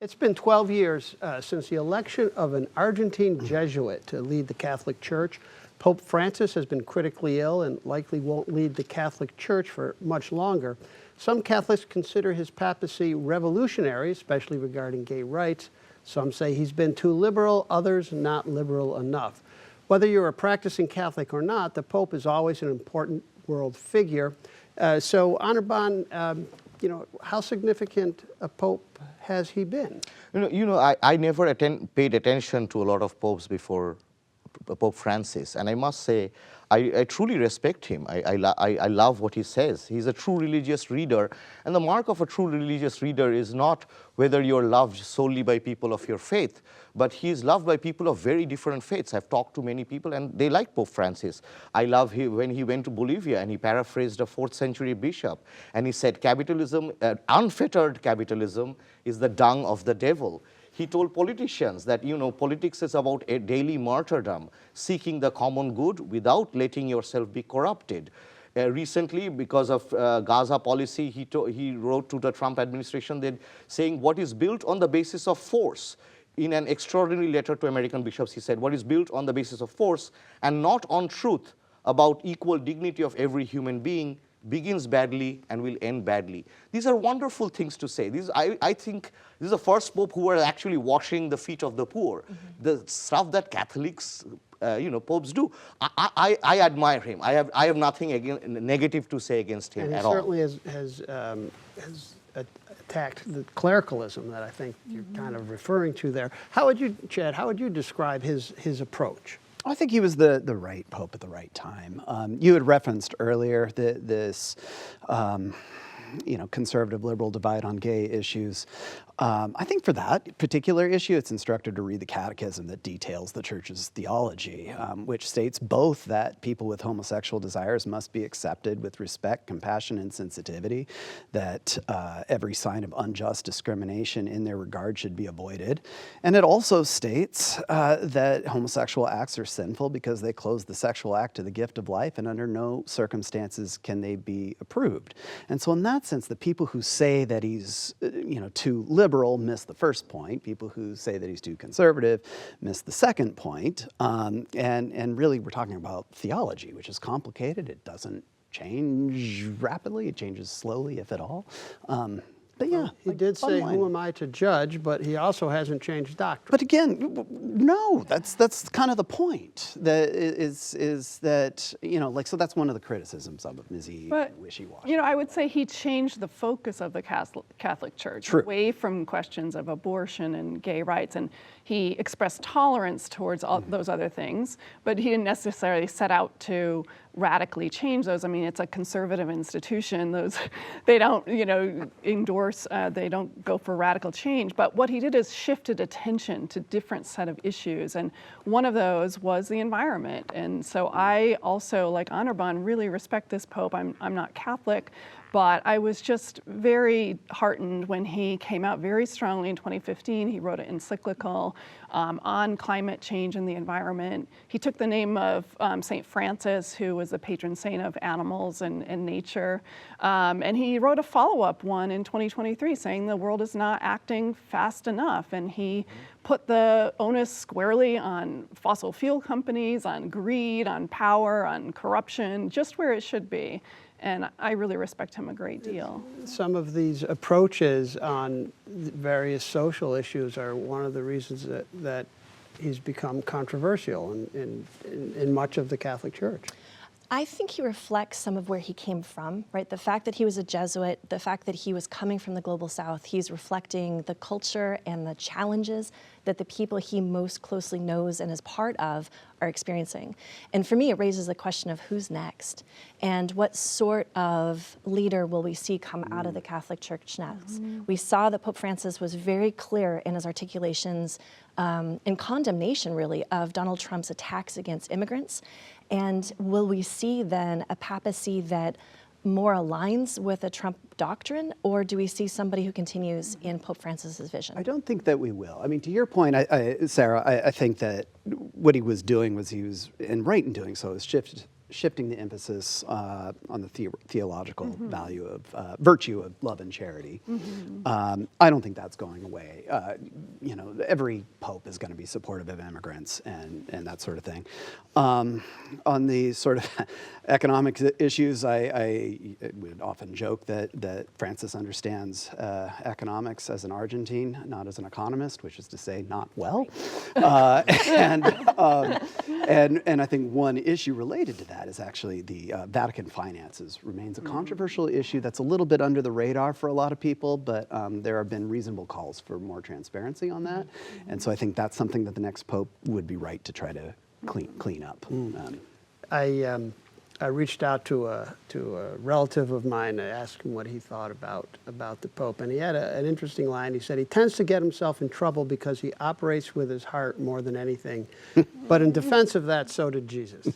It's been 12 years since the election of an Argentine Jesuit to lead the Catholic Church. Pope Francis has been critically ill and likely won't lead the Catholic Church for much longer. Some Catholics consider his papacy revolutionary, especially regarding gay rights. Some say he's been too liberal, others not liberal enough. Whether you're a practicing Catholic or not, the Pope is always an important world figure. So, Anirban, how significant a Pope has he been? I never paid attention to a lot of popes before Pope Francis, and I must say, I truly respect him. I love what he says. He's a true religious reader, and the mark of a true religious reader is not whether you're loved solely by people of your faith, but he is loved by people of very different faiths. I've talked to many people, and they like Pope Francis. I love him when he went to Bolivia, and he paraphrased a 4th century bishop, and he said, capitalism, unfettered capitalism, is the dung of the devil. He told politicians that, politics is about a daily martyrdom, seeking the common good without letting yourself be corrupted. Recently, because of Gaza policy, he wrote to the Trump administration saying what is built on the basis of force. In an extraordinary letter to American bishops, he said, what is built on the basis of force and not on truth about equal dignity of every human being begins badly and will end badly. These are wonderful things to say. I think this is the first pope who are actually washing the feet of the poor. Mm-hmm. The stuff that Catholics, popes do. I admire him. I have nothing negative to say against him at all. And he certainly has attacked the clericalism that I think you're kind of referring to there. Chad, how would you describe his approach? I think he was the right pope at the right time. You had referenced earlier this conservative liberal divide on gay issues. I think for that particular issue, it's instructive to read the catechism that details the church's theology, which states both that people with homosexual desires must be accepted with respect, compassion, and sensitivity, that every sign of unjust discrimination in their regard should be avoided. And it also states that homosexual acts are sinful because they close the sexual act to the gift of life, and under no circumstances can they be approved. And so in that sense, the people who say that he's too liberal miss the first point. People who say that he's too conservative miss the second point. And really, we're talking about theology, which is complicated. It doesn't change rapidly. It changes slowly, if at all. But yeah, he did say, "Who am I to judge?" But he also hasn't changed doctrine. But again, no, that's kind of the point. That is that so that's one of the criticisms of him, is he wishy-washy. I would say he changed the focus of the Catholic Church away from questions of abortion and gay rights, and he expressed tolerance towards all those other things, but he didn't necessarily set out to radically change those. I mean, it's a conservative institution. They don't, endorse, they don't go for radical change. But what he did is shifted attention to different set of issues. And one of those was the environment. And so I also, like Anirban, really respect this Pope. I'm not Catholic, but I was just very heartened when he came out very strongly in 2015. He wrote an encyclical on climate change and the environment. He took the name of St. Francis, who was the patron saint of animals and nature. And he wrote a follow-up one in 2023 saying the world is not acting fast enough. And he put the onus squarely on fossil fuel companies, on greed, on power, on corruption, just where it should be. And I really respect him a great deal. Some of these approaches on various social issues are one of the reasons that he's become controversial in much of the Catholic Church. I think he reflects some of where he came from, right? The fact that he was a Jesuit, the fact that he was coming from the global South, he's reflecting the culture and the challenges that the people he most closely knows and is part of are experiencing. And for me, it raises the question of who's next and what sort of leader will we see come out of the Catholic Church next. We saw that Pope Francis was very clear in his articulations in condemnation, really, of Donald Trump's attacks against immigrants. And will we see then a papacy that more aligns with a Trump doctrine, or do we see somebody who continues in Pope Francis's vision? I don't think that we will. I mean, to your point, Sarah, I think that what he was doing was and right in doing so, is shifting the emphasis on the theological value of virtue of love and charity. I don't think that's going away. You know, every pope is going to be supportive of immigrants and that sort of thing. On the sort of economic issues, I would often joke that Francis understands economics as an Argentine, not as an economist, which is to say, not well. And I think one issue related to that is actually the Vatican finances remains a controversial issue that's a little bit under the radar for a lot of people, but there have been reasonable calls for more transparency on that. And so I think that's something that the next pope would be right to try to clean up. I reached out to a relative of mine to ask him what he thought about the Pope, and he had an interesting line. He said he tends to get himself in trouble because he operates with his heart more than anything. But in defense of that, so did Jesus.